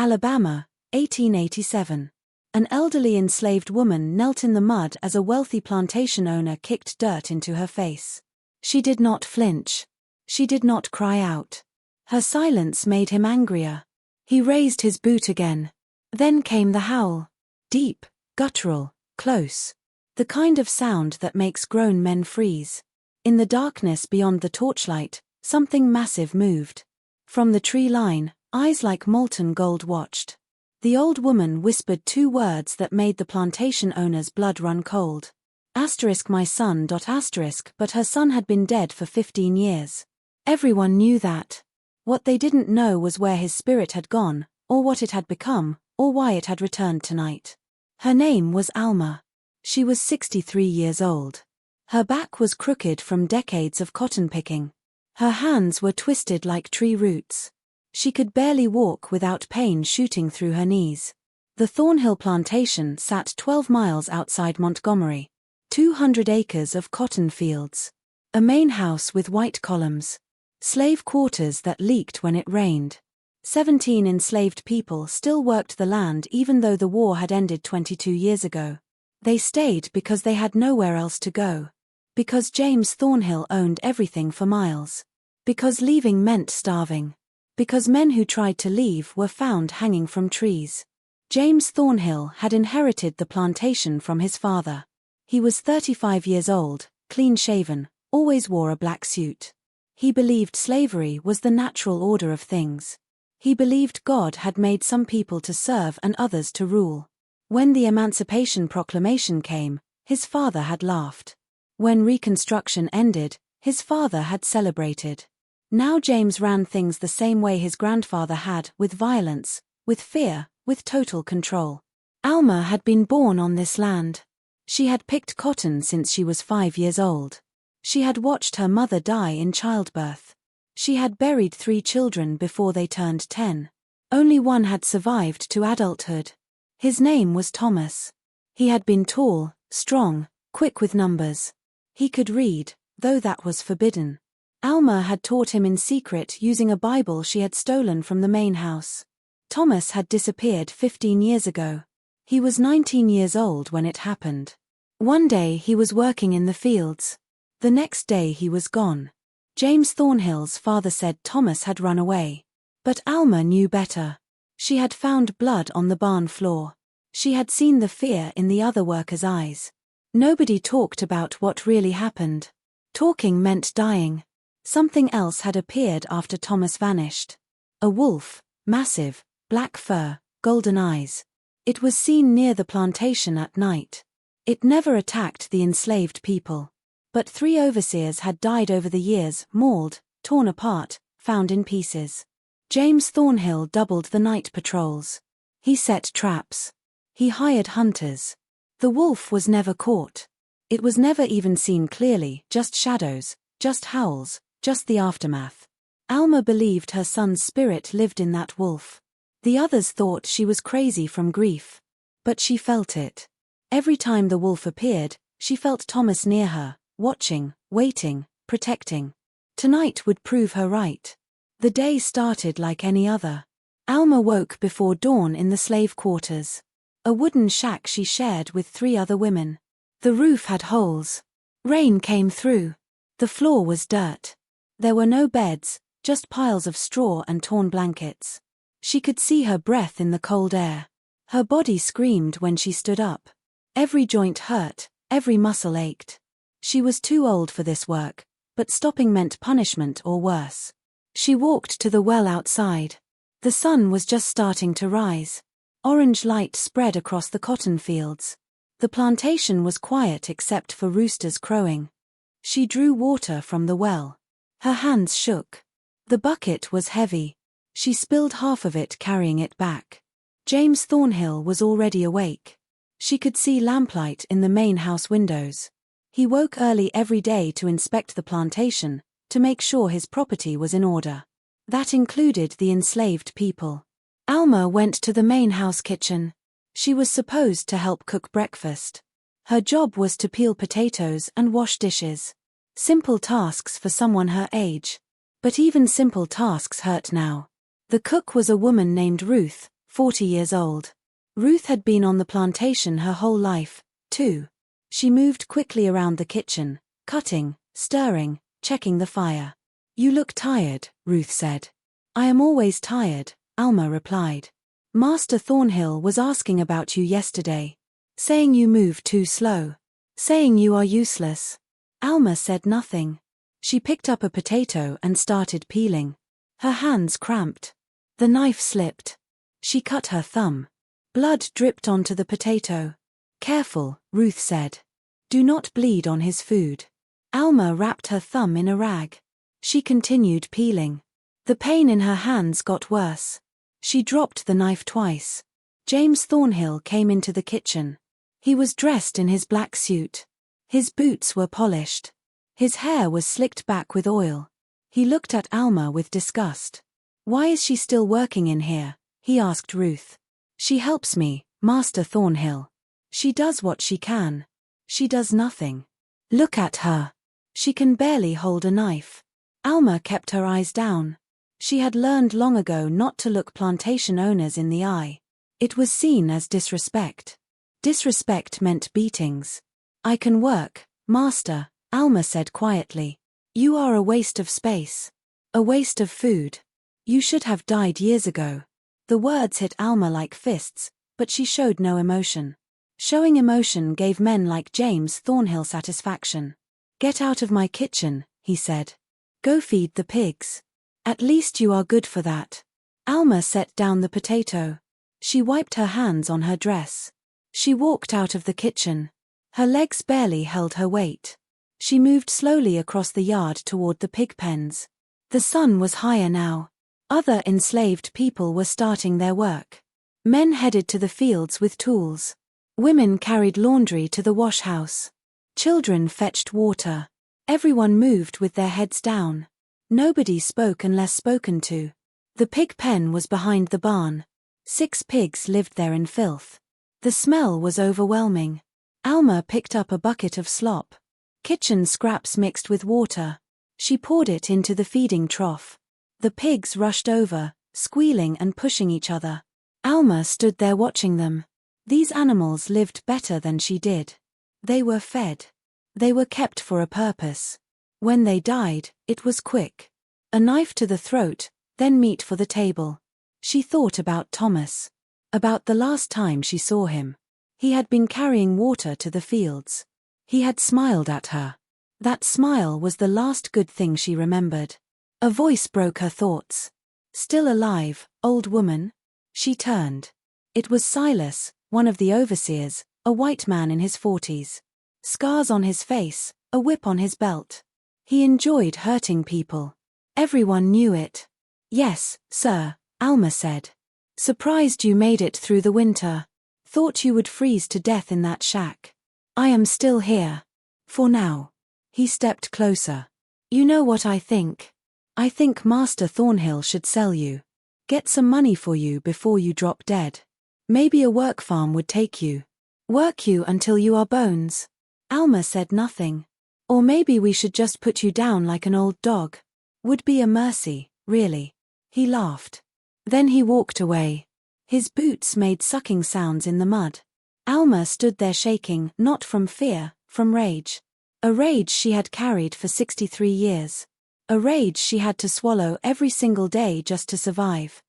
Alabama, 1887. An elderly enslaved woman knelt in the mud as a wealthy plantation owner kicked dirt into her face. She did not flinch. She did not cry out. Her silence made him angrier. He raised his boot again. Then came the howl. Deep, guttural, close. The kind of sound that makes grown men freeze. In the darkness beyond the torchlight, something massive moved. From the tree line, eyes like molten gold watched. The old woman whispered two words that made the plantation owner's blood run cold. My son. But her son had been dead for 15 years. Everyone knew that. What they didn't know was where his spirit had gone, or what it had become, or why it had returned tonight. Her name was Alma. She was 63 years old. Her back was crooked from decades of cotton picking. Her hands were twisted like tree roots. She could barely walk without pain shooting through her knees. The Thornhill plantation sat 12 miles outside Montgomery. 200 acres of cotton fields. A main house with white columns. Slave quarters that leaked when it rained. 17 enslaved people still worked the land even though the war had ended 22 years ago. They stayed because they had nowhere else to go. Because James Thornhill owned everything for miles. Because leaving meant starving. Because men who tried to leave were found hanging from trees. James Thornhill had inherited the plantation from his father. He was 35 years old, clean-shaven, always wore a black suit. He believed slavery was the natural order of things. He believed God had made some people to serve and others to rule. When the Emancipation Proclamation came, his father had laughed. When Reconstruction ended, his father had celebrated. Now James ran things the same way his grandfather had, with violence, with fear, with total control. Alma had been born on this land. She had picked cotton since she was 5 years old. She had watched her mother die in childbirth. She had buried 3 children before they turned 10. Only one had survived to adulthood. His name was Thomas. He had been tall, strong, quick with numbers. He could read, though that was forbidden. Alma had taught him in secret using a Bible she had stolen from the main house. Thomas had disappeared 15 years ago. He was 19 years old when it happened. One day he was working in the fields. The next day he was gone. James Thornhill's father said Thomas had run away. But Alma knew better. She had found blood on the barn floor. She had seen the fear in the other workers' eyes. Nobody talked about what really happened. Talking meant dying. Something else had appeared after Thomas vanished. A wolf, massive, black fur, golden eyes. It was seen near the plantation at night. It never attacked the enslaved people. But 3 overseers had died over the years, mauled, torn apart, found in pieces. James Thornhill doubled the night patrols. He set traps. He hired hunters. The wolf was never caught. It was never even seen clearly, just shadows, just howls, just the aftermath. Alma believed her son's spirit lived in that wolf. The others thought she was crazy from grief. But she felt it. Every time the wolf appeared, she felt Thomas near her, watching, waiting, protecting. Tonight would prove her right. The day started like any other. Alma woke before dawn in the slave quarters. A wooden shack she shared with 3 other women. The roof had holes. Rain came through. The floor was dirt. There were no beds, just piles of straw and torn blankets. She could see her breath in the cold air. Her body screamed when she stood up. Every joint hurt, every muscle ached. She was too old for this work, but stopping meant punishment or worse. She walked to the well outside. The sun was just starting to rise. Orange light spread across the cotton fields. The plantation was quiet except for roosters crowing. She drew water from the well. Her hands shook. The bucket was heavy. She spilled half of it carrying it back. James Thornhill was already awake. She could see lamplight in the main house windows. He woke early every day to inspect the plantation, to make sure his property was in order. That included the enslaved people. Alma went to the main house kitchen. She was supposed to help cook breakfast. Her job was to peel potatoes and wash dishes. Simple tasks for someone her age. But even simple tasks hurt now. The cook was a woman named Ruth, 40 years old. Ruth had been on the plantation her whole life, too. She moved quickly around the kitchen, cutting, stirring, checking the fire. "You look tired," Ruth said. "I am always tired," Alma replied. "Master Thornhill was asking about you yesterday. Saying you move too slow. Saying you are useless." Alma said nothing. She picked up a potato and started peeling. Her hands cramped. The knife slipped. She cut her thumb. Blood dripped onto the potato. "Careful," Ruth said. "Do not bleed on his food." Alma wrapped her thumb in a rag. She continued peeling. The pain in her hands got worse. She dropped the knife twice. James Thornhill came into the kitchen. He was dressed in his black suit. His boots were polished. His hair was slicked back with oil. He looked at Alma with disgust. "Why is she still working in here?" he asked Ruth. "She helps me, Master Thornhill. She does what she can. She does nothing. Look at her. She can barely hold a knife." Alma kept her eyes down. She had learned long ago not to look plantation owners in the eye. It was seen as disrespect. Disrespect meant beatings. "I can work, Master," Alma said quietly. "You are a waste of space. A waste of food. You should have died years ago." The words hit Alma like fists, but she showed no emotion. Showing emotion gave men like James Thornhill satisfaction. "Get out of my kitchen," he said. "Go feed the pigs. At least you are good for that." Alma set down the potato. She wiped her hands on her dress. She walked out of the kitchen. Her legs barely held her weight. She moved slowly across the yard toward the pig pens. The sun was higher now. Other enslaved people were starting their work. Men headed to the fields with tools. Women carried laundry to the wash house. Children fetched water. Everyone moved with their heads down. Nobody spoke unless spoken to. The pig pen was behind the barn. 6 pigs lived there in filth. The smell was overwhelming. Alma picked up a bucket of slop. Kitchen scraps mixed with water. She poured it into the feeding trough. The pigs rushed over, squealing and pushing each other. Alma stood there watching them. These animals lived better than she did. They were fed. They were kept for a purpose. When they died, it was quick. A knife to the throat, then meat for the table. She thought about Thomas. About the last time she saw him. He had been carrying water to the fields. He had smiled at her. That smile was the last good thing she remembered. A voice broke her thoughts. "Still alive, old woman?" She turned. It was Silas, one of the overseers, a white man in his 40s. Scars on his face, a whip on his belt. He enjoyed hurting people. Everyone knew it. "Yes, sir," Alma said. "Surprised you made it through the winter. Thought you would freeze to death in that shack. I am still here. For now." He stepped closer. "You know what I think? I think Master Thornhill should sell you. Get some money for you before you drop dead. Maybe a work farm would take you. Work you until you are bones." Alma said nothing. "Or maybe we should just put you down like an old dog. Would be a mercy, really." He laughed. Then he walked away. His boots made sucking sounds in the mud. Alma stood there shaking, not from fear, from rage. A rage she had carried for 63 years. A rage she had to swallow every single day just to survive.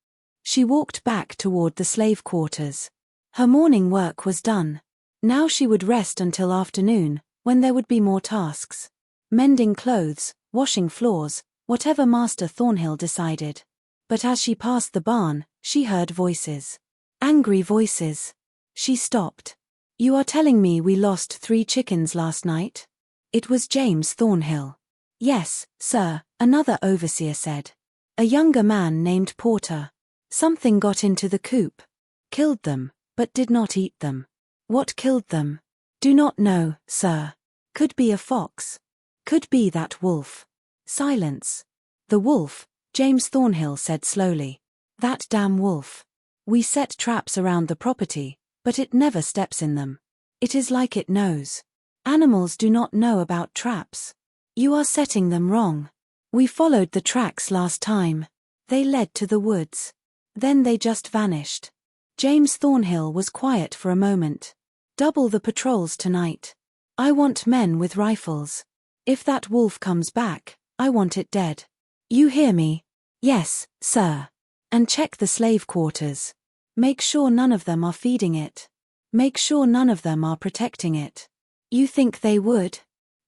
She walked back toward the slave quarters. Her morning work was done. Now she would rest until afternoon, when there would be more tasks. Mending clothes, washing floors, whatever Master Thornhill decided. But as she passed the barn, she heard voices. Angry voices. She stopped. "You are telling me we lost 3 chickens last night?" It was James Thornhill. "Yes, sir," another overseer said. "A younger man named Porter. Something got into the coop. Killed them, but did not eat them." "What killed them?" "Do not know, sir. Could be a fox. Could be that wolf." Silence. "The wolf," James Thornhill said slowly. "That damn wolf. We set traps around the property, but it never steps in them. It is like it knows. Animals do not know about traps. You are setting them wrong. We followed the tracks last time. They led to the woods. Then they just vanished." James Thornhill was quiet for a moment. Double the patrols tonight. I want men with rifles. If that wolf comes back, I want it dead. You hear me? Yes, sir. And check the slave quarters. Make sure none of them are feeding it. Make sure none of them are protecting it. You think they would?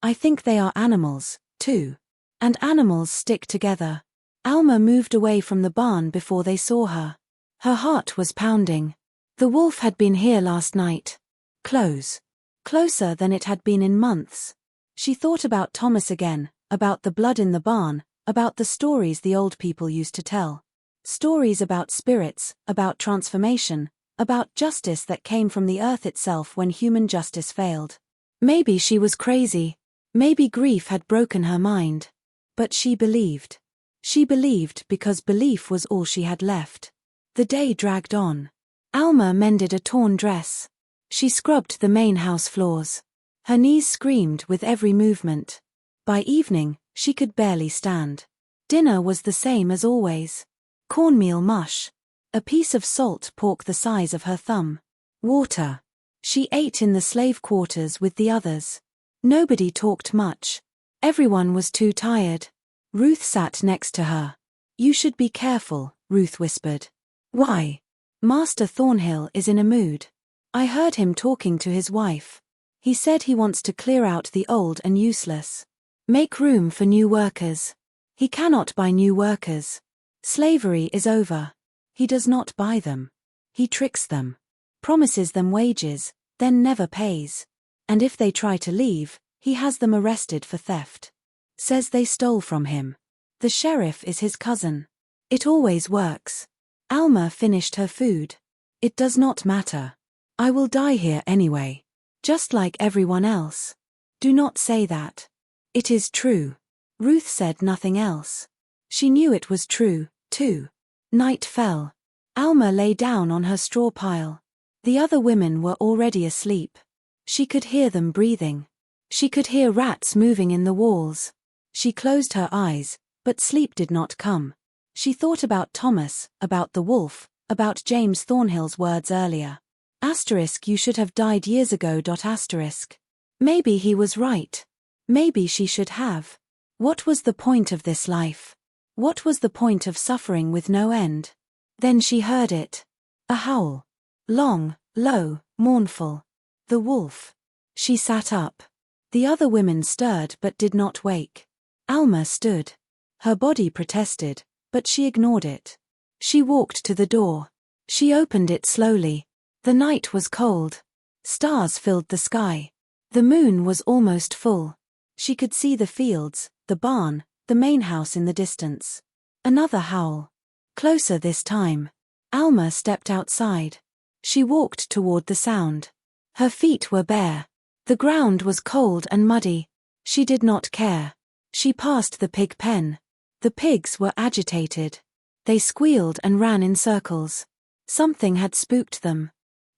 I think they are animals, too. And animals stick together. Alma moved away from the barn before they saw her. Her heart was pounding. The wolf had been here last night. Close. Closer than it had been in months. She thought about Thomas again, about the blood in the barn, about the stories the old people used to tell. Stories about spirits, about transformation, about justice that came from the earth itself when human justice failed. Maybe she was crazy. Maybe grief had broken her mind. But she believed. She believed because belief was all she had left. The day dragged on. Alma mended a torn dress. She scrubbed the main house floors. Her knees screamed with every movement. By evening, she could barely stand. Dinner was the same as always. Cornmeal mush. A piece of salt pork the size of her thumb. Water. She ate in the slave quarters with the others. Nobody talked much. Everyone was too tired. Ruth sat next to her. You should be careful, Ruth whispered. Why? Master Thornhill is in a mood. I heard him talking to his wife. He said he wants to clear out the old and useless. Make room for new workers. He cannot buy new workers. Slavery is over. He does not buy them. He tricks them. Promises them wages, then never pays. And if they try to leave, he has them arrested for theft. Says they stole from him. The sheriff is his cousin. It always works. Alma finished her food. It does not matter. I will die here anyway. Just like everyone else. Do not say that. It is true. Ruth said nothing else. She knew it was true, too. Night fell. Alma lay down on her straw pile. The other women were already asleep. She could hear them breathing. She could hear rats moving in the walls. She closed her eyes, but sleep did not come. She thought about Thomas, about the wolf, about James Thornhill's words earlier. Asterisk, you should have died years ago. Asterisk. Maybe he was right. Maybe she should have. What was the point of this life? What was the point of suffering with no end? Then she heard it. A howl. Long, low, mournful. The wolf. She sat up. The other women stirred but did not wake. Alma stood. Her body protested, but she ignored it. She walked to the door. She opened it slowly. The night was cold. Stars filled the sky. The moon was almost full. She could see the fields, the barn, the main house in the distance. Another howl. Closer this time. Alma stepped outside. She walked toward the sound. Her feet were bare. The ground was cold and muddy. She did not care. She passed the pig pen. The pigs were agitated. They squealed and ran in circles. Something had spooked them.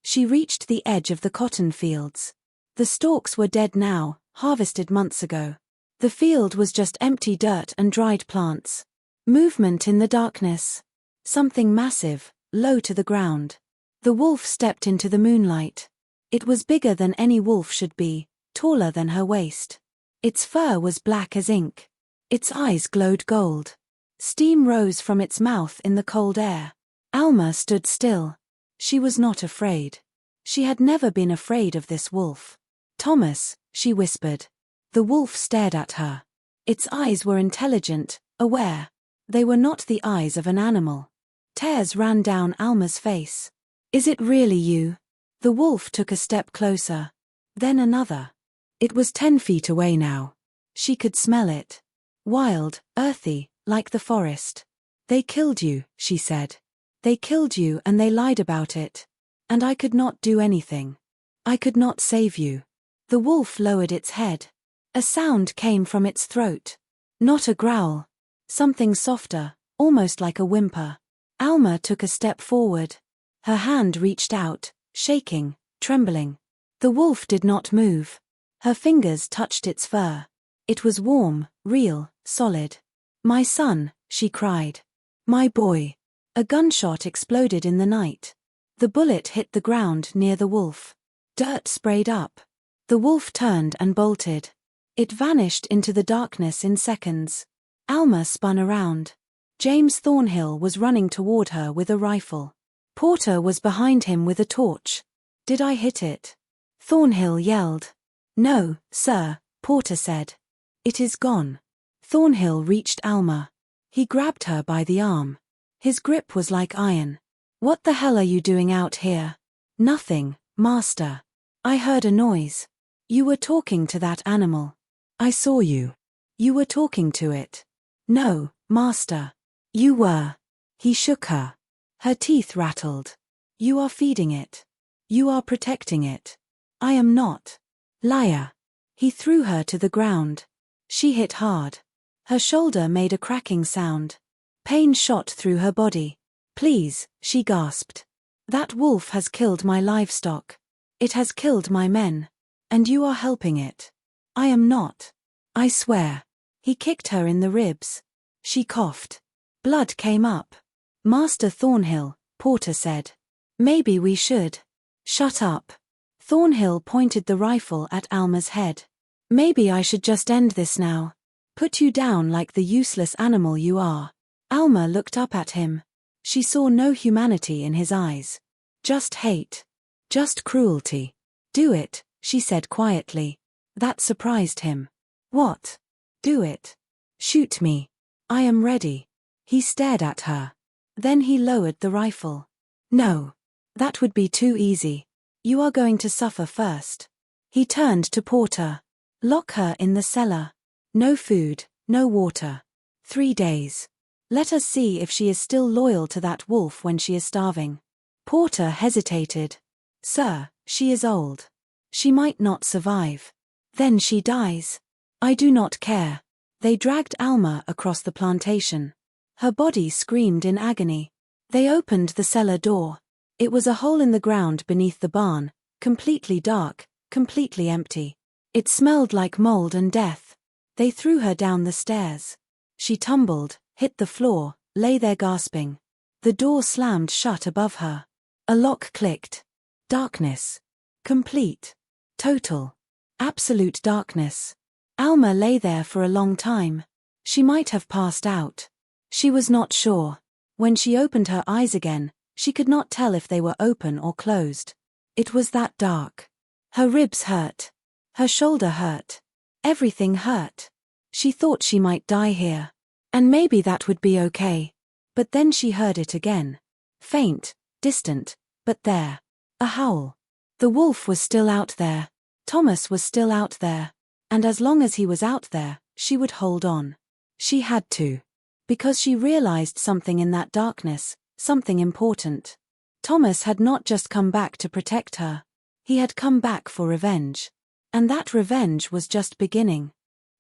She reached the edge of the cotton fields. The stalks were dead now, harvested months ago. The field was just empty dirt and dried plants. Movement in the darkness. Something massive, low to the ground. The wolf stepped into the moonlight. It was bigger than any wolf should be, taller than her waist. Its fur was black as ink. Its eyes glowed gold. Steam rose from its mouth in the cold air. Alma stood still. She was not afraid. She had never been afraid of this wolf. Thomas, she whispered. The wolf stared at her. Its eyes were intelligent, aware. They were not the eyes of an animal. Tears ran down Alma's face. Is it really you? The wolf took a step closer. Then another. It was 10 feet away now. She could smell it. Wild, earthy, like the forest. They killed you, she said. They killed you and they lied about it. And I could not do anything. I could not save you. The wolf lowered its head. A sound came from its throat. Not a growl. Something softer, almost like a whimper. Alma took a step forward. Her hand reached out, shaking, trembling. The wolf did not move. Her fingers touched its fur. It was warm, real, solid. My son, she cried. My boy. A gunshot exploded in the night. The bullet hit the ground near the wolf. Dirt sprayed up. The wolf turned and bolted. It vanished into the darkness in seconds. Alma spun around. James Thornhill was running toward her with a rifle. Porter was behind him with a torch. "Did I hit it?" Thornhill yelled. "No, sir," Porter said. "It is gone." Thornhill reached Alma. He grabbed her by the arm. His grip was like iron. "What the hell are you doing out here?" "Nothing, master. I heard a noise. You were talking to that animal." "I saw you." "You were talking to it." "No, master. You were." He shook her. Her teeth rattled. "You are feeding it. You are protecting it." "I am not." "Liar." He threw her to the ground. She hit hard. Her shoulder made a cracking sound. Pain shot through her body. "Please," she gasped. "That wolf has killed my livestock. It has killed my men. And you are helping it." "I am not. I swear." He kicked her in the ribs. She coughed. Blood came up. "Master Thornhill," Porter said. "Maybe we should." "Shut up." Thornhill pointed the rifle at Alma's head. "Maybe I should just end this now. Put you down like the useless animal you are." Alma looked up at him. She saw no humanity in his eyes. Just hate. Just cruelty. "Do it," she said quietly. That surprised him. "What?" "Do it. Shoot me. I am ready." He stared at her. Then he lowered the rifle. "No. That would be too easy. You are going to suffer first." He turned to Porter. "Lock her in the cellar. No food, no water. 3 days. Let us see if she is still loyal to that wolf when she is starving." Porter hesitated. "Sir, she is old. She might not survive. Then she dies." "I do not care." They dragged Alma across the plantation. Her body screamed in agony. They opened the cellar door. It was a hole in the ground beneath the barn, completely dark, completely empty. It smelled like mold and death. They threw her down the stairs. She tumbled, hit the floor, lay there gasping. The door slammed shut above her. A lock clicked. Darkness. Complete. Total. Absolute darkness. Alma lay there for a long time. She might have passed out. She was not sure. When she opened her eyes again, she could not tell if they were open or closed. It was that dark. Her ribs hurt. Her shoulder hurt. Everything hurt. She thought she might die here. And maybe that would be okay. But then she heard it again. Faint, distant, but there. A howl. The wolf was still out there. Thomas was still out there. And as long as he was out there, she would hold on. She had to. Because she realized something in that darkness, something important. Thomas had not just come back to protect her. He had come back for revenge. And that revenge was just beginning.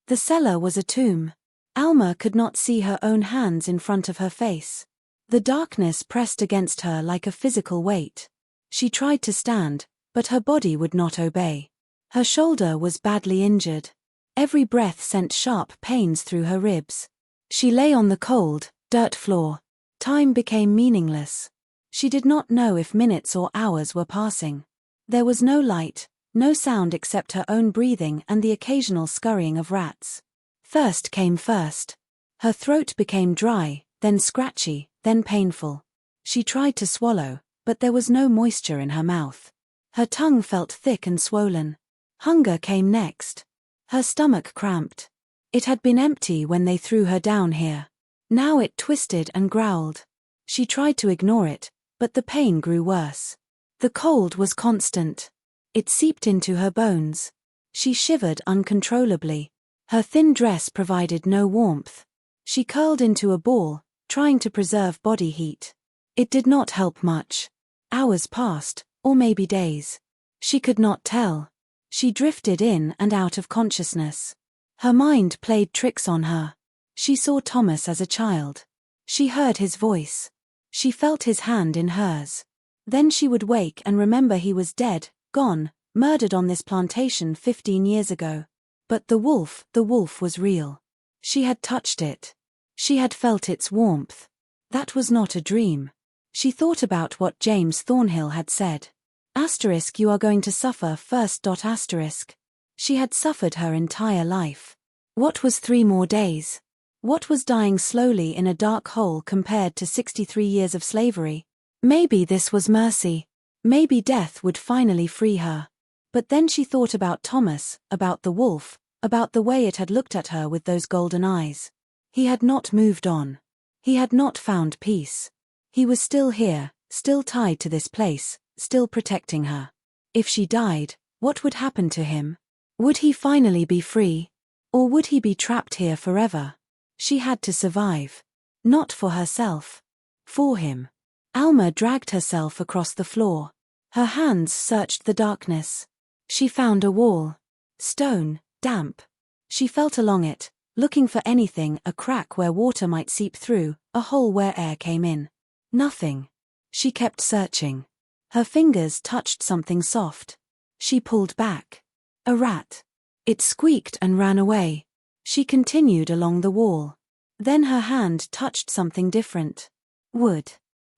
The cellar was a tomb. Alma could not see her own hands in front of her face. The darkness pressed against her like a physical weight. She tried to stand, but her body would not obey. Her shoulder was badly injured. Every breath sent sharp pains through her ribs. She lay on the cold, dirt floor. Time became meaningless. She did not know if minutes or hours were passing. There was no light, no sound except her own breathing and the occasional scurrying of rats. Thirst came first. Her throat became dry, then scratchy, then painful. She tried to swallow, but there was no moisture in her mouth. Her tongue felt thick and swollen. Hunger came next. Her stomach cramped. It had been empty when they threw her down here. Now it twisted and growled. She tried to ignore it, but the pain grew worse. The cold was constant. It seeped into her bones. She shivered uncontrollably. Her thin dress provided no warmth. She curled into a ball, trying to preserve body heat. It did not help much. Hours passed, or maybe days. She could not tell. She drifted in and out of consciousness. Her mind played tricks on her. She saw Thomas as a child. She heard his voice. She felt his hand in hers. Then she would wake and remember he was dead, gone, murdered on this plantation 15 years ago. But the wolf was real. She had touched it. She had felt its warmth. That was not a dream. She thought about what James Thornhill had said. Asterisk, you are going to suffer first. Asterisk. She had suffered her entire life. What was 3 more days? What was dying slowly in a dark hole compared to 63 years of slavery? Maybe this was mercy. Maybe death would finally free her. But then she thought about Thomas, about the wolf, about the way it had looked at her with those golden eyes. He had not moved on. He had not found peace. He was still here, still tied to this place, still protecting her. If she died, what would happen to him? Would he finally be free? Or would he be trapped here forever? She had to survive. Not for herself. For him. Alma dragged herself across the floor. Her hands searched the darkness. She found a wall. Stone, damp. She felt along it, looking for anything, a crack where water might seep through, a hole where air came in. Nothing. She kept searching. Her fingers touched something soft. She pulled back. A rat. It squeaked and ran away. She continued along the wall. Then her hand touched something different. Wood.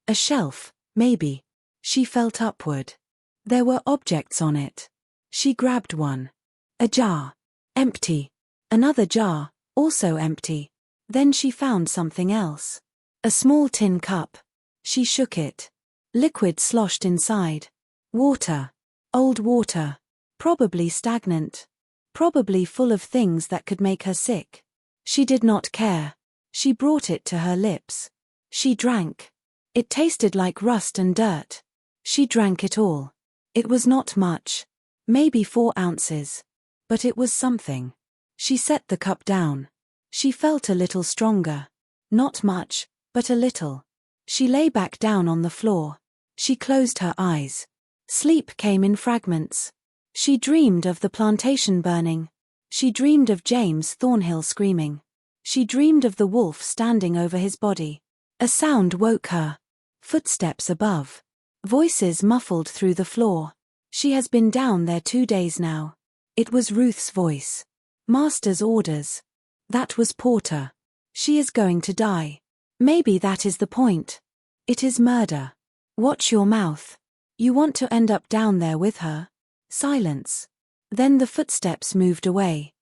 A shelf, maybe. She felt upward. There were objects on it. She grabbed one. A jar. Empty. Another jar, also empty. Then she found something else. A small tin cup. She shook it. Liquid sloshed inside. Water. Old water. Probably stagnant. Probably full of things that could make her sick. She did not care. She brought it to her lips. She drank. It tasted like rust and dirt. She drank it all. It was not much. Maybe 4 ounces. But it was something. She set the cup down. She felt a little stronger. Not much, but a little. She lay back down on the floor. She closed her eyes. Sleep came in fragments. She dreamed of the plantation burning. She dreamed of James Thornhill screaming. She dreamed of the wolf standing over his body. A sound woke her. Footsteps above. Voices muffled through the floor. She has been down there 2 days now. It was Ruth's voice. Master's orders. That was Porter. She is going to die. Maybe that is the point. It is murder. Watch your mouth. You want to end up down there with her? Silence. Then the footsteps moved away.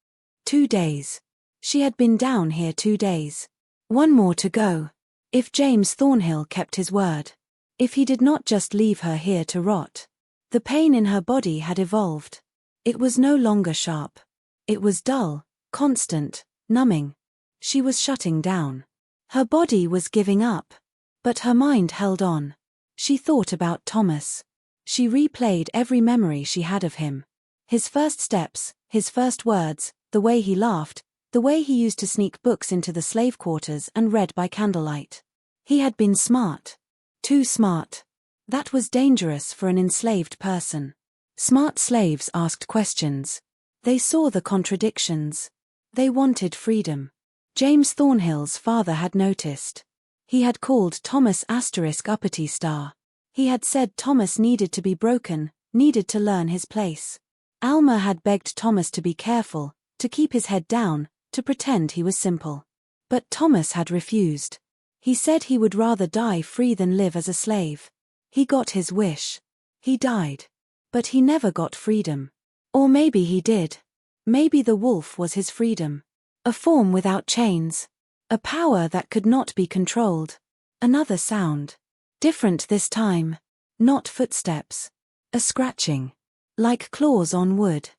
2 days. She had been down here 2 days. 1 more to go. If James Thornhill kept his word. If he did not just leave her here to rot. The pain in her body had evolved. It was no longer sharp. It was dull, constant, numbing. She was shutting down. Her body was giving up. But her mind held on. She thought about Thomas. She replayed every memory she had of him. His first steps, his first words, the way he laughed, the way he used to sneak books into the slave quarters and read by candlelight. He had been smart. Too smart. That was dangerous for an enslaved person. Smart slaves asked questions. They saw the contradictions. They wanted freedom. James Thornhill's father had noticed. He had called Thomas uppity star. He had said Thomas needed to be broken, needed to learn his place. Alma had begged Thomas to be careful, to keep his head down, to pretend he was simple. But Thomas had refused. He said he would rather die free than live as a slave. He got his wish. He died. But he never got freedom. Or maybe he did. Maybe the wolf was his freedom. A form without chains. A power that could not be controlled. Another sound. Different this time. Not footsteps. A scratching. Like claws on wood.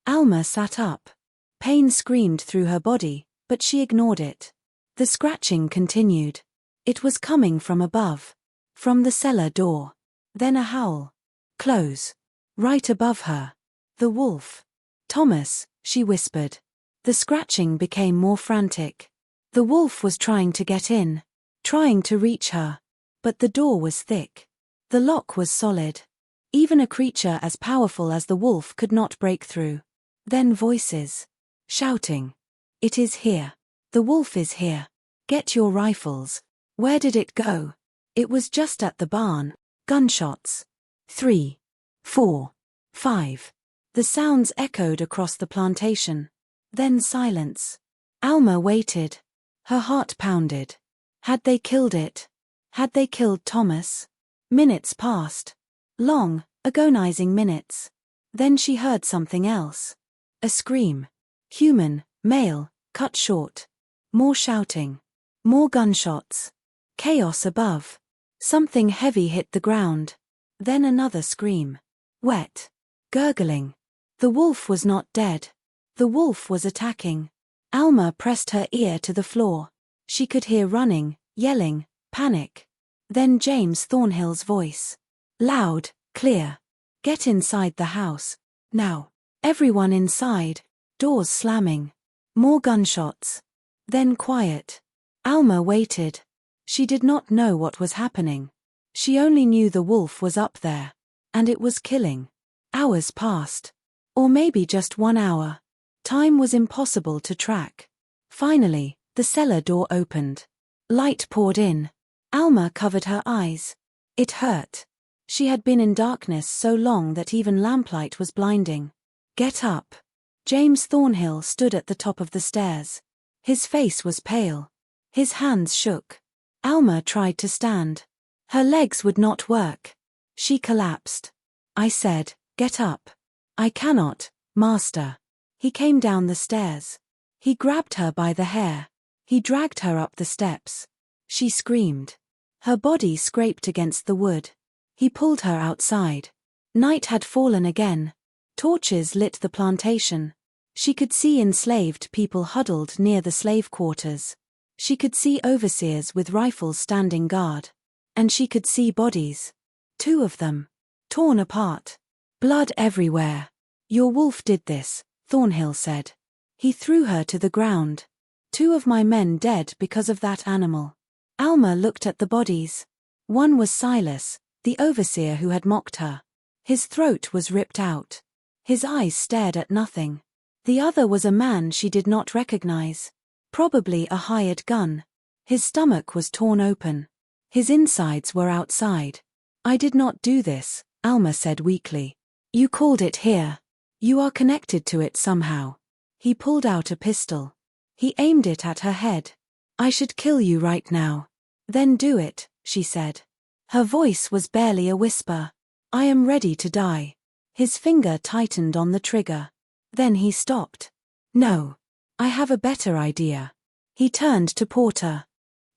Alma sat up. Pain screamed through her body, but she ignored it. The scratching continued. It was coming from above. From the cellar door. Then a howl. Close. Right above her. The wolf. Thomas, she whispered. The scratching became more frantic. The wolf was trying to get in. Trying to reach her. But the door was thick. The lock was solid. Even a creature as powerful as the wolf could not break through. Then voices. Shouting. It is here. The wolf is here. Get your rifles. Where did it go? It was just at the barn. Gunshots. 3. 4. 5. The sounds echoed across the plantation. Then silence. Alma waited. Her heart pounded. Had they killed it? Had they killed Thomas? Minutes passed. Long, agonizing minutes. Then she heard something else. A scream. Human, male, cut short. More shouting. More gunshots. Chaos above. Something heavy hit the ground. Then another scream. Wet. Gurgling. The wolf was not dead. The wolf was attacking. Alma pressed her ear to the floor. She could hear running, yelling, panic. Then James Thornhill's voice. Loud, clear. Get inside the house. Now. Everyone inside. Doors slamming. More gunshots. Then quiet. Alma waited. She did not know what was happening. She only knew the wolf was up there. And it was killing. Hours passed. Or maybe just 1 hour. Time was impossible to track. Finally, the cellar door opened. Light poured in. Alma covered her eyes. It hurt. She had been in darkness so long that even lamplight was blinding. Get up. James Thornhill stood at the top of the stairs. His face was pale. His hands shook. Alma tried to stand. Her legs would not work. She collapsed. I said, get up. I cannot, master. He came down the stairs. He grabbed her by the hair. He dragged her up the steps. She screamed. Her body scraped against the wood. He pulled her outside. Night had fallen again. Torches lit the plantation. She could see enslaved people huddled near the slave quarters. She could see overseers with rifles standing guard. And she could see bodies. 2 of them. Torn apart. Blood everywhere. Your wolf did this, Thornhill said. He threw her to the ground. 2 of my men dead because of that animal. Alma looked at the bodies. One was Silas, the overseer who had mocked her. His throat was ripped out. His eyes stared at nothing. The other was a man she did not recognize. Probably a hired gun. His stomach was torn open. His insides were outside. I did not do this, Alma said weakly. You called it here. You are connected to it somehow. He pulled out a pistol. He aimed it at her head. I should kill you right now. Then do it, she said. Her voice was barely a whisper. I am ready to die. His finger tightened on the trigger. Then he stopped. No. I have a better idea. He turned to Porter.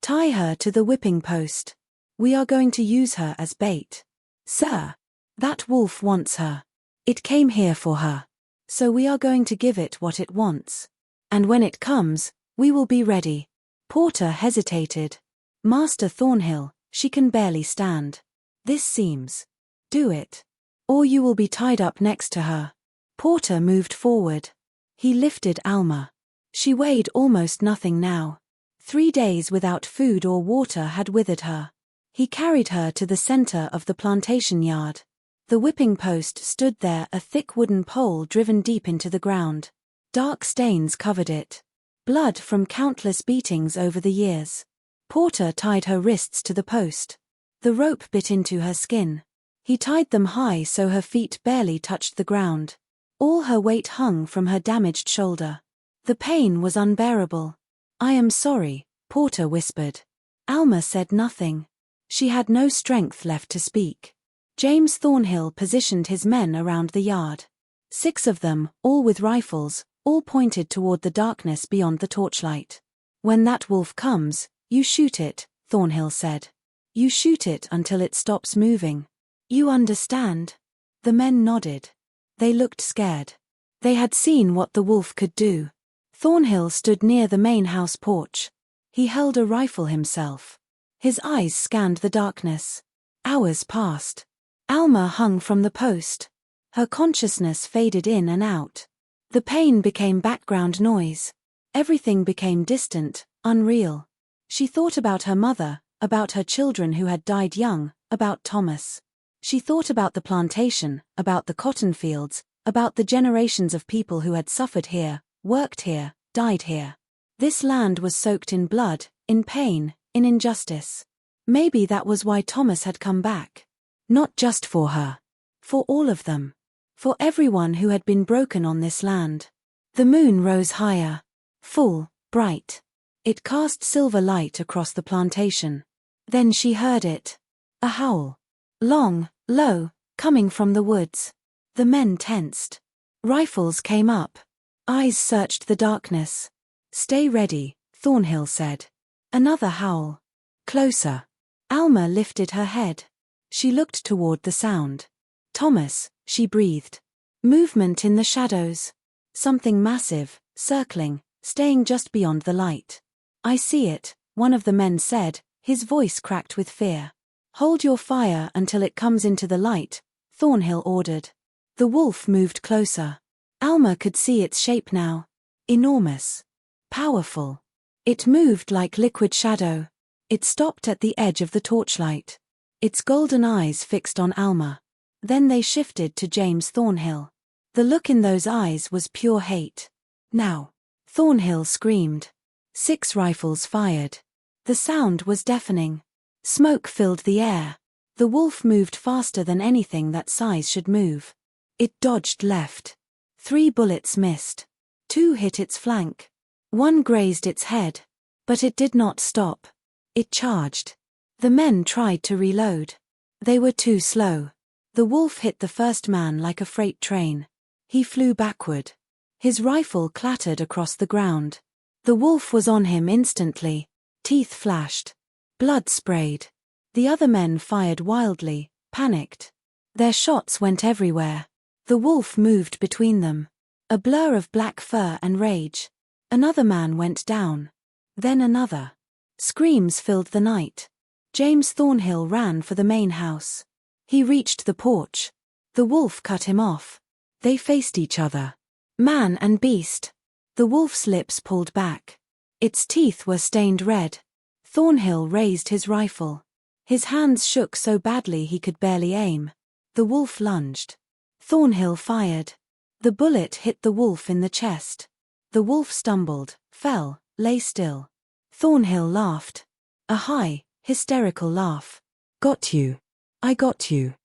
Tie her to the whipping post. We are going to use her as bait. Sir. That wolf wants her. It came here for her. So we are going to give it what it wants. And when it comes, we will be ready. Porter hesitated. Master Thornhill, she can barely stand. This seems. Do it. Or you will be tied up next to her. Porter moved forward. He lifted Alma. She weighed almost nothing now. 3 days without food or water had withered her. He carried her to the center of the plantation yard. The whipping post stood there, a thick wooden pole driven deep into the ground. Dark stains covered it. Blood from countless beatings over the years. Porter tied her wrists to the post. The rope bit into her skin. He tied them high so her feet barely touched the ground. All her weight hung from her damaged shoulder. The pain was unbearable. I am sorry, Porter whispered. Alma said nothing. She had no strength left to speak. James Thornhill positioned his men around the yard. 6 of them, all with rifles, all pointed toward the darkness beyond the torchlight. When that wolf comes, you shoot it, Thornhill said. You shoot it until it stops moving. You understand? The men nodded. They looked scared. They had seen what the wolf could do. Thornhill stood near the main house porch. He held a rifle himself. His eyes scanned the darkness. Hours passed. Alma hung from the post. Her consciousness faded in and out. The pain became background noise. Everything became distant, unreal. She thought about her mother, about her children who had died young, about Thomas. She thought about the plantation, about the cotton fields, about the generations of people who had suffered here, worked here, died here. This land was soaked in blood, in pain, in injustice. Maybe that was why Thomas had come back. Not just for her. For all of them. For everyone who had been broken on this land. The moon rose higher. Full, bright. It cast silver light across the plantation. Then she heard it. A howl. Long, low, coming from the woods. The men tensed. Rifles came up. Eyes searched the darkness. "Stay ready," Thornhill said. Another howl. Closer. Alma lifted her head. She looked toward the sound. "Thomas," she breathed. Movement in the shadows. Something massive, circling, staying just beyond the light. "I see it," one of the men said, his voice cracked with fear. "Hold your fire until it comes into the light," Thornhill ordered. The wolf moved closer. Alma could see its shape now. Enormous. Powerful. It moved like liquid shadow. It stopped at the edge of the torchlight. Its golden eyes fixed on Alma. Then they shifted to James Thornhill. The look in those eyes was pure hate. "Now!" Thornhill screamed. 6 rifles fired. The sound was deafening. Smoke filled the air. The wolf moved faster than anything that size should move. It dodged left. 3 bullets missed. 2 hit its flank. 1 grazed its head. But it did not stop. It charged. The men tried to reload. They were too slow. The wolf hit the first man like a freight train. He flew backward. His rifle clattered across the ground. The wolf was on him instantly. Teeth flashed. Blood sprayed. The other men fired wildly, panicked. Their shots went everywhere. The wolf moved between them. A blur of black fur and rage. Another man went down. Then another. Screams filled the night. James Thornhill ran for the main house. He reached the porch. The wolf cut him off. They faced each other. Man and beast. The wolf's lips pulled back. Its teeth were stained red. Thornhill raised his rifle. His hands shook so badly he could barely aim. The wolf lunged. Thornhill fired. The bullet hit the wolf in the chest. The wolf stumbled, fell, lay still. Thornhill laughed. A high, hysterical laugh. "Got you. I got you."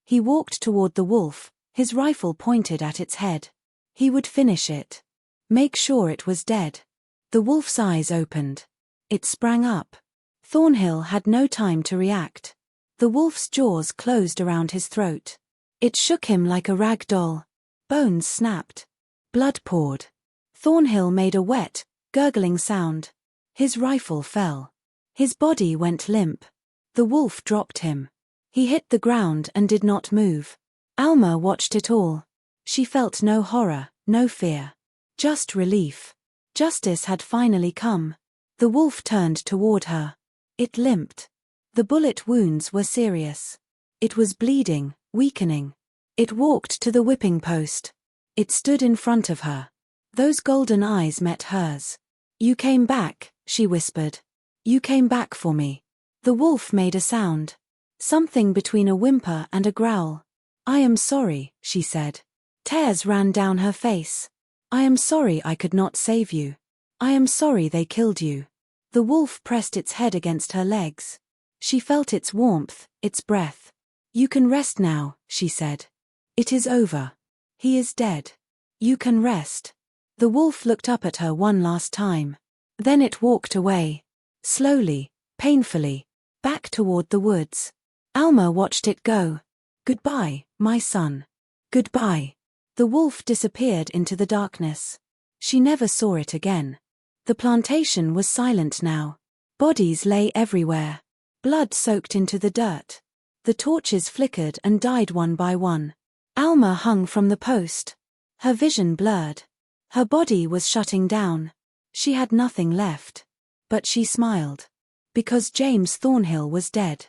He walked toward the wolf, his rifle pointed at its head. He would finish it. Make sure it was dead. The wolf's eyes opened. It sprang up. Thornhill had no time to react. The wolf's jaws closed around his throat. It shook him like a rag doll. Bones snapped. Blood poured. Thornhill made a wet, gurgling sound. His rifle fell. His body went limp. The wolf dropped him. He hit the ground and did not move. Alma watched it all. She felt no horror, no fear. Just relief. Justice had finally come. The wolf turned toward her. It limped. The bullet wounds were serious. It was bleeding, weakening. It walked to the whipping post. It stood in front of her. Those golden eyes met hers. "You came back," she whispered. "You came back for me." The wolf made a sound. Something between a whimper and a growl. "I am sorry," she said. Tears ran down her face. "I am sorry I could not save you. I am sorry they killed you." The wolf pressed its head against her legs. She felt its warmth, its breath. "You can rest now," she said. "It is over. He is dead. You can rest." The wolf looked up at her one last time. Then it walked away. Slowly, painfully, back toward the woods. Alma watched it go. "Goodbye, my son. Goodbye." The wolf disappeared into the darkness. She never saw it again. The plantation was silent now. Bodies lay everywhere. Blood soaked into the dirt. The torches flickered and died one by one. Alma hung from the post. Her vision blurred. Her body was shutting down. She had nothing left. But she smiled. Because James Thornhill was dead.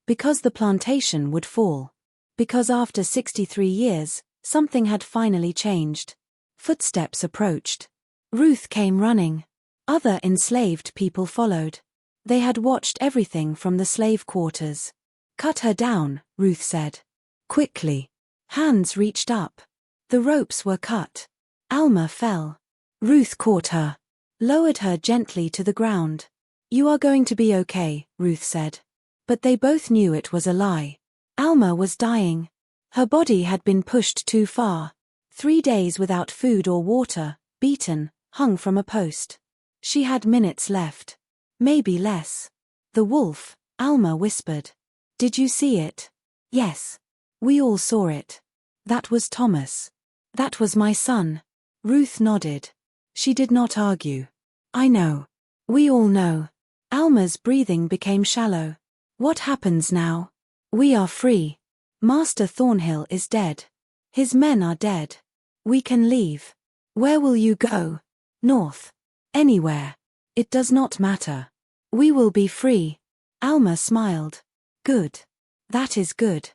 Because the plantation would fall. Because after 63 years, something had finally changed. Footsteps approached. Ruth came running. Other enslaved people followed. They had watched everything from the slave quarters. "Cut her down," Ruth said. Quickly. Hands reached up. The ropes were cut. Alma fell. Ruth caught her. Lowered her gently to the ground. "You are going to be okay," Ruth said. But they both knew it was a lie. Alma was dying. Her body had been pushed too far. 3 days without food or water, beaten, hung from a post. She had minutes left. Maybe less. The wolf, Alma whispered. Did you see it? Yes. We all saw it. That was Thomas. That was my son. Ruth nodded. She did not argue. I know. We all know. Alma's breathing became shallow. What happens now? We are free. Master Thornhill is dead. His men are dead. We can leave. Where will you go? North. Anywhere. It does not matter. We will be free. Alma smiled. Good. That is good.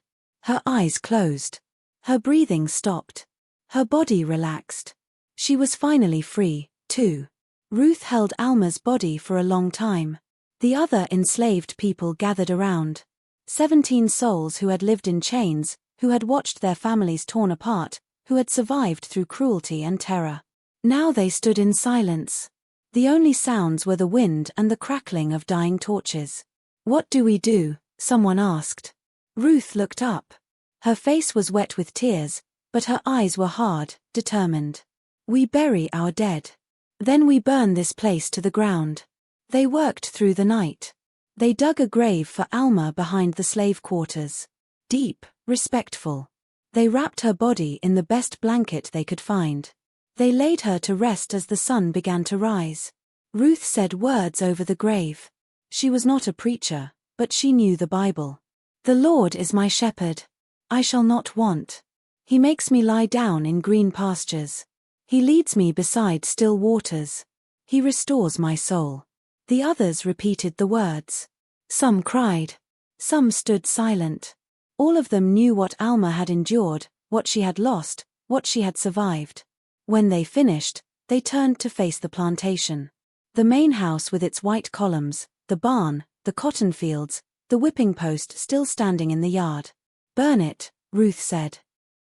Her eyes closed. Her breathing stopped. Her body relaxed. She was finally free, too. Ruth held Alma's body for a long time. The other enslaved people gathered around. 17 souls who had lived in chains, who had watched their families torn apart, who had survived through cruelty and terror. Now they stood in silence. The only sounds were the wind and the crackling of dying torches. What do we do? Someone asked. Ruth looked up. Her face was wet with tears, but her eyes were hard, determined. We bury our dead. Then we burn this place to the ground. They worked through the night. They dug a grave for Alma behind the slave quarters. Deep, respectful. They wrapped her body in the best blanket they could find. They laid her to rest as the sun began to rise. Ruth said words over the grave. She was not a preacher, but she knew the Bible. The Lord is my shepherd. I shall not want. He makes me lie down in green pastures. He leads me beside still waters. He restores my soul. The others repeated the words. Some cried. Some stood silent. All of them knew what Alma had endured, what she had lost, what she had survived. When they finished, they turned to face the plantation. The main house with its white columns, the barn, the cotton fields, the whipping post still standing in the yard. Burn it, Ruth said.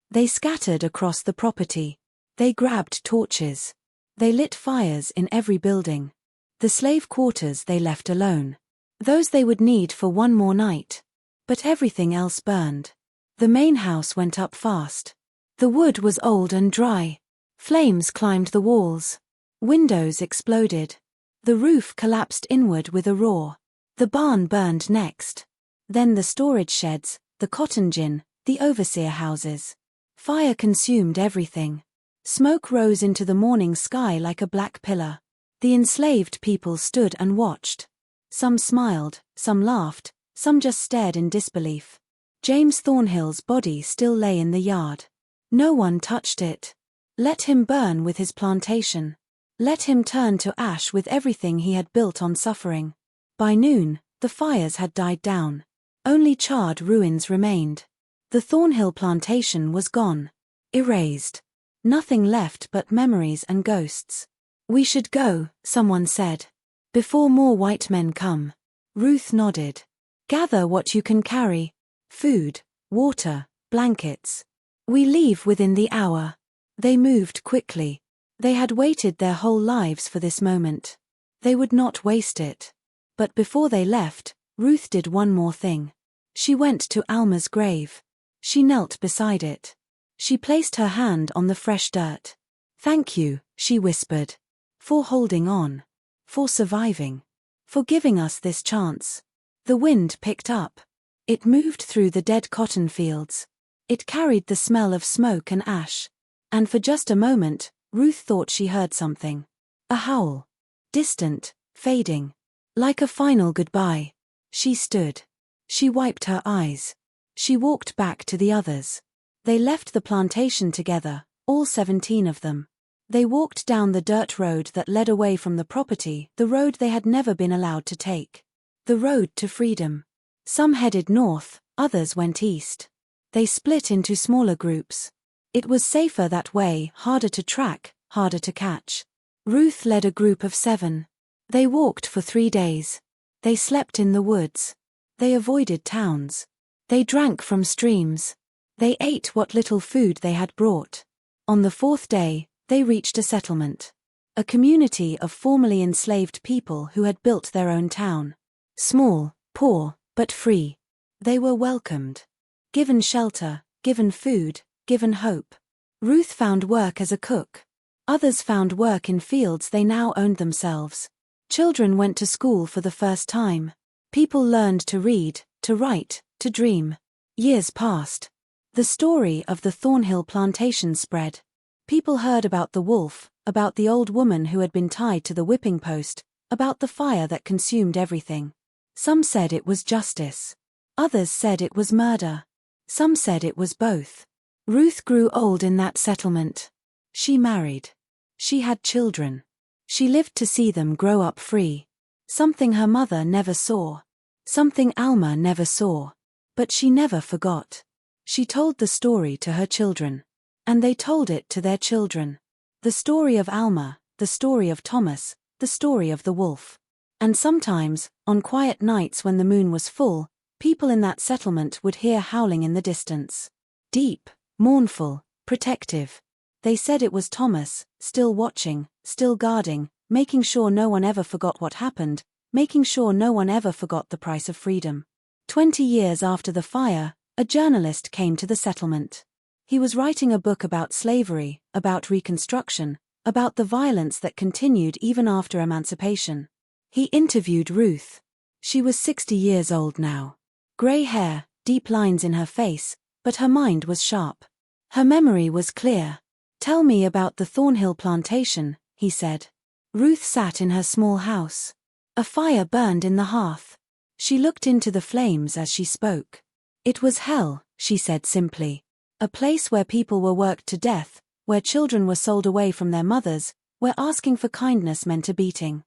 They scattered across the property. They grabbed torches. They lit fires in every building. The slave quarters they left alone. Those they would need for one more night. But everything else burned. The main house went up fast. The wood was old and dry. Flames climbed the walls. Windows exploded. The roof collapsed inward with a roar. The barn burned next. Then the storage sheds, the cotton gin, the overseer houses. Fire consumed everything. Smoke rose into the morning sky like a black pillar. The enslaved people stood and watched. Some smiled, some laughed, some just stared in disbelief. James Thornhill's body still lay in the yard. No one touched it. Let him burn with his plantation. Let him turn to ash with everything he had built on suffering. By noon, the fires had died down. Only charred ruins remained. The Thornhill plantation was gone. Erased. Nothing left but memories and ghosts. We should go, someone said. Before more white men come. Ruth nodded. Gather what you can carry. Food, water, blankets. We leave within the hour. They moved quickly. They had waited their whole lives for this moment. They would not waste it. But before they left, Ruth did one more thing. She went to Alma's grave. She knelt beside it. She placed her hand on the fresh dirt. Thank you, she whispered. For holding on. For surviving. For giving us this chance. The wind picked up. It moved through the dead cotton fields. It carried the smell of smoke and ash. And for just a moment, Ruth thought she heard something. A howl. Distant, fading. Like a final goodbye. She stood. She wiped her eyes. She walked back to the others. They left the plantation together, all 17 of them. They walked down the dirt road that led away from the property, the road they had never been allowed to take. The road to freedom. Some headed north, others went east. They split into smaller groups. It was safer that way, harder to track, harder to catch. Ruth led a group of 7. They walked for 3 days. They slept in the woods. They avoided towns. They drank from streams. They ate what little food they had brought. On the 4th day, they reached a settlement. A community of formerly enslaved people who had built their own town. Small, poor, but free. They were welcomed. Given shelter, given food, given hope. Ruth found work as a cook. Others found work in fields they now owned themselves. Children went to school for the first time. People learned to read, to write, to dream. Years passed. The story of the Thornhill plantation spread. People heard about the wolf, about the old woman who had been tied to the whipping post, about the fire that consumed everything. Some said it was justice. Others said it was murder. Some said it was both. Ruth grew old in that settlement. She married. She had children. She lived to see them grow up free. Something her mother never saw. Something Alma never saw. But she never forgot. She told the story to her children. And they told it to their children. The story of Alma, the story of Thomas, the story of the wolf. And sometimes, on quiet nights when the moon was full, people in that settlement would hear howling in the distance. Deep, mournful, protective. They said it was Thomas, still watching, still guarding, making sure no one ever forgot what happened, making sure no one ever forgot the price of freedom. 20 years after the fire, a journalist came to the settlement. He was writing a book about slavery, about Reconstruction, about the violence that continued even after emancipation. He interviewed Ruth. She was 60 years old now. Gray hair, deep lines in her face, but her mind was sharp. Her memory was clear. "Tell me about the Thornhill plantation," he said. Ruth sat in her small house. A fire burned in the hearth. She looked into the flames as she spoke. "It was hell," she said simply. "A place where people were worked to death, where children were sold away from their mothers, where asking for kindness meant a beating.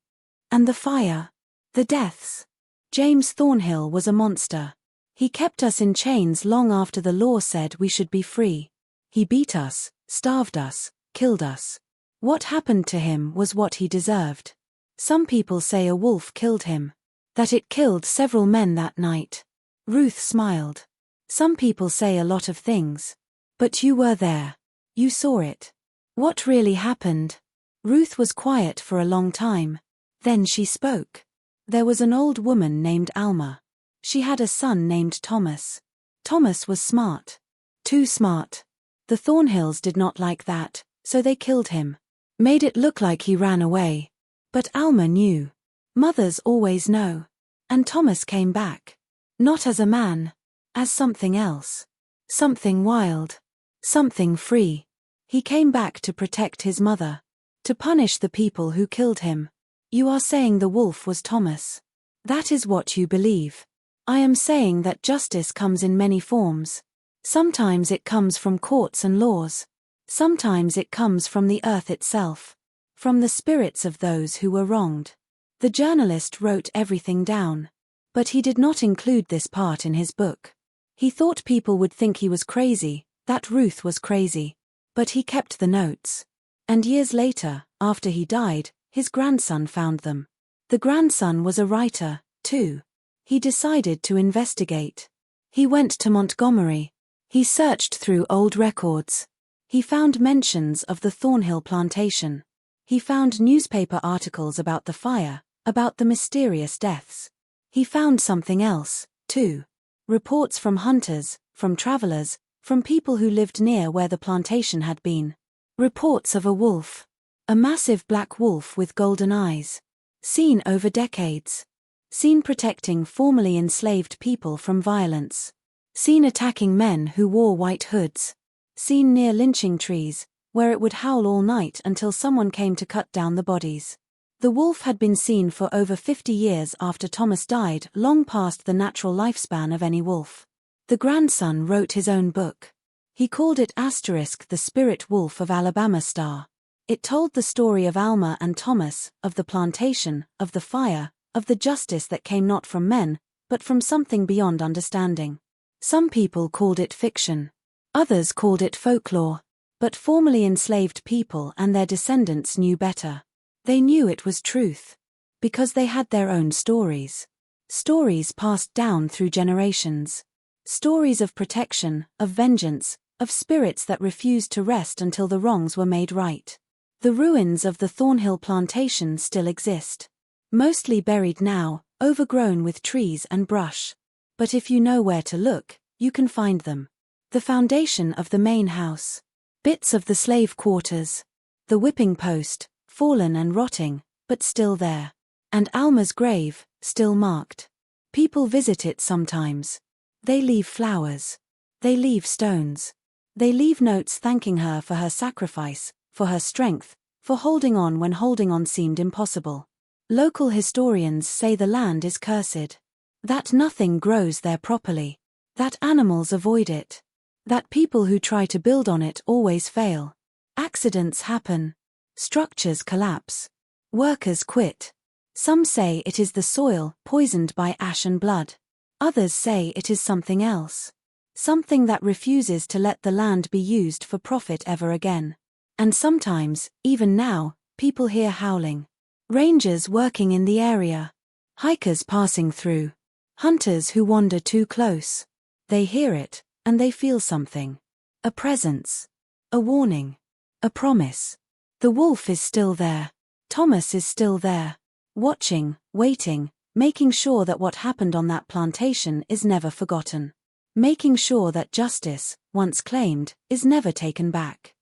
And the fire. The deaths. James Thornhill was a monster. He kept us in chains long after the law said we should be free. He beat us, starved us, killed us. What happened to him was what he deserved. Some people say a wolf killed him. That it killed several men that night." Ruth smiled. "Some people say a lot of things. But you were there. You saw it. What really happened?" Ruth was quiet for a long time. Then she spoke. "There was an old woman named Alma. She had a son named Thomas. Thomas was smart. Too smart. The Thornhills did not like that, so they killed him. Made it look like he ran away. But Alma knew. Mothers always know. And Thomas came back. Not as a man. As something else. Something wild. Something free. He came back to protect his mother. To punish the people who killed him. You are saying the wolf was Thomas. That is what you believe. I am saying that justice comes in many forms. Sometimes it comes from courts and laws. Sometimes it comes from the earth itself. From the spirits of those who were wronged." The journalist wrote everything down. But he did not include this part in his book. He thought people would think he was crazy, that Ruth was crazy. But he kept the notes. And years later, after he died, his grandson found them. The grandson was a writer, too. He decided to investigate. He went to Montgomery. He searched through old records. He found mentions of the Thornhill plantation. He found newspaper articles about the fire, about the mysterious deaths. He found something else, too. Reports from hunters, from travelers, from people who lived near where the plantation had been. Reports of a wolf. A massive black wolf with golden eyes. Seen over decades. Seen protecting formerly enslaved people from violence. Seen attacking men who wore white hoods. Seen near lynching trees, where it would howl all night until someone came to cut down the bodies. The wolf had been seen for over 50 years after Thomas died, long past the natural lifespan of any wolf. The grandson wrote his own book. He called it The Spirit Wolf of Alabama Star. It told the story of Alma and Thomas, of the plantation, of the fire, of the justice that came not from men, but from something beyond understanding. Some people called it fiction. Others called it folklore. But formerly enslaved people and their descendants knew better. They knew it was truth. Because they had their own stories. Stories passed down through generations. Stories of protection, of vengeance, of spirits that refused to rest until the wrongs were made right. The ruins of the Thornhill plantation still exist. Mostly buried now, overgrown with trees and brush. But if you know where to look, you can find them. The foundation of the main house. Bits of the slave quarters. The whipping post, fallen and rotting, but still there. And Alma's grave, still marked. People visit it sometimes. They leave flowers. They leave stones. They leave notes thanking her for her sacrifice, for her strength, for holding on when holding on seemed impossible. Local historians say the land is cursed. That nothing grows there properly. That animals avoid it. That people who try to build on it always fail. Accidents happen. Structures collapse. Workers quit. Some say it is the soil, poisoned by ash and blood. Others say it is something else. Something that refuses to let the land be used for profit ever again. And sometimes, even now, people hear howling. Rangers working in the area. Hikers passing through. Hunters who wander too close. They hear it, and they feel something. A presence. A warning. A promise. The wolf is still there. Thomas is still there. Watching, waiting, making sure that what happened on that plantation is never forgotten. Making sure that justice, once claimed, is never taken back.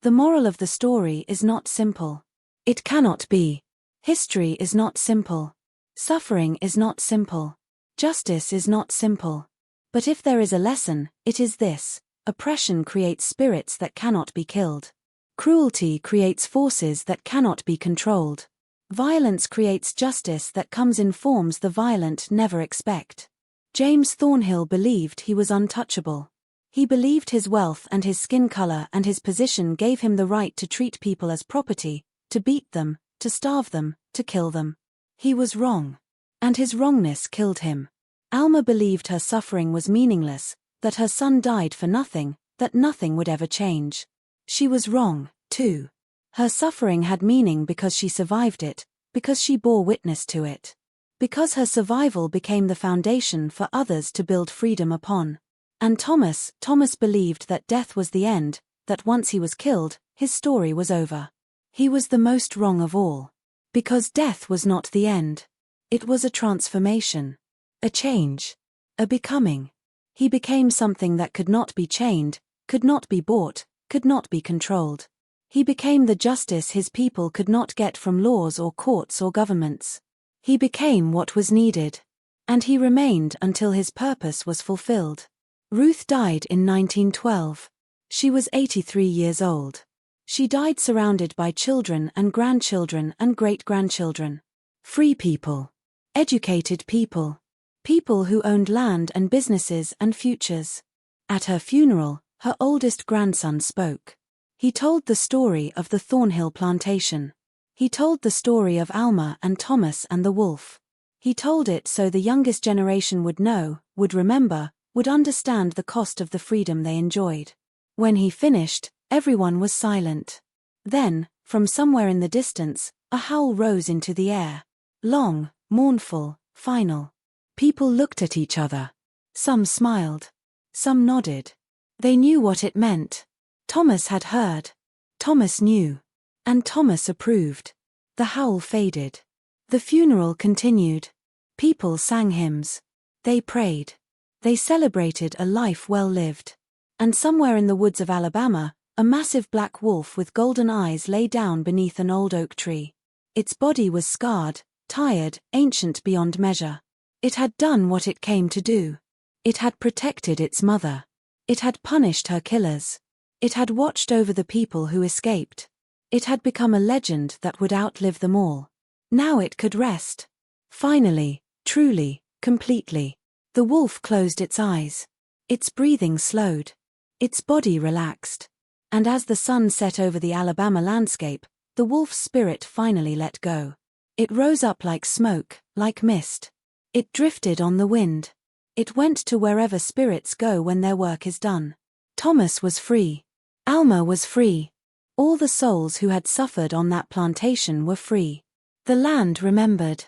The moral of the story is not simple. It cannot be. History is not simple. Suffering is not simple. Justice is not simple. But if there is a lesson, it is this: oppression creates spirits that cannot be killed. Cruelty creates forces that cannot be controlled. Violence creates justice that comes in forms the violent never expect. James Thornhill believed he was untouchable. He believed his wealth and his skin color and his position gave him the right to treat people as property, to beat them, to starve them, to kill them. He was wrong. And his wrongness killed him. Alma believed her suffering was meaningless, that her son died for nothing, that nothing would ever change. She was wrong, too. Her suffering had meaning because she survived it, because she bore witness to it. Because her survival became the foundation for others to build freedom upon. And Thomas believed that death was the end, that once he was killed, his story was over. He was the most wrong of all. Because death was not the end. It was a transformation. A change. A becoming. He became something that could not be chained, could not be bought, could not be controlled. He became the justice his people could not get from laws or courts or governments. He became what was needed. And he remained until his purpose was fulfilled. Ruth died in 1912. She was 83 years old. She died surrounded by children and grandchildren and great-grandchildren. Free people. Educated people. People who owned land and businesses and futures. At her funeral, her oldest grandson spoke. He told the story of the Thornhill plantation. He told the story of Alma and Thomas and the wolf. He told it so the youngest generation would know, would remember, would understand the cost of the freedom they enjoyed. When he finished, everyone was silent. Then, from somewhere in the distance, a howl rose into the air. Long, mournful, final. People looked at each other. Some smiled. Some nodded. They knew what it meant. Thomas had heard. Thomas knew. And Thomas approved. The howl faded. The funeral continued. People sang hymns. They prayed. They celebrated a life well lived. And somewhere in the woods of Alabama, a massive black wolf with golden eyes lay down beneath an old oak tree. Its body was scarred, tired, ancient beyond measure. It had done what it came to do. It had protected its mother. It had punished her killers. It had watched over the people who escaped. It had become a legend that would outlive them all. Now it could rest. Finally, truly, completely. The wolf closed its eyes. Its breathing slowed. Its body relaxed. And as the sun set over the Alabama landscape, the wolf's spirit finally let go. It rose up like smoke, like mist. It drifted on the wind. It went to wherever spirits go when their work is done. Thomas was free. Alma was free. All the souls who had suffered on that plantation were free. The land remembered.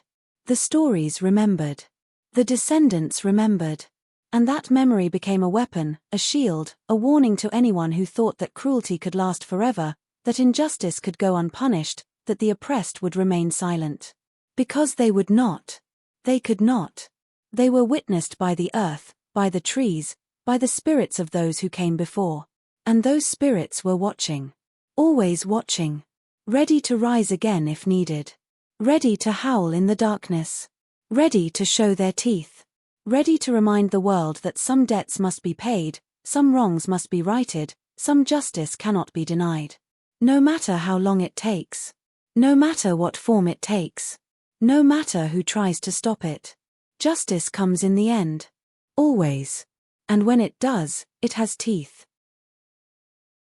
The stories remembered. The descendants remembered. And that memory became a weapon, a shield, a warning to anyone who thought that cruelty could last forever, that injustice could go unpunished, that the oppressed would remain silent. Because they would not. They could not. They were witnessed by the earth, by the trees, by the spirits of those who came before. And those spirits were watching. Always watching. Ready to rise again if needed. Ready to howl in the darkness. Ready to show their teeth. Ready to remind the world that some debts must be paid, some wrongs must be righted, some justice cannot be denied. No matter how long it takes. No matter what form it takes. No matter who tries to stop it. Justice comes in the end. Always. And when it does, it has teeth.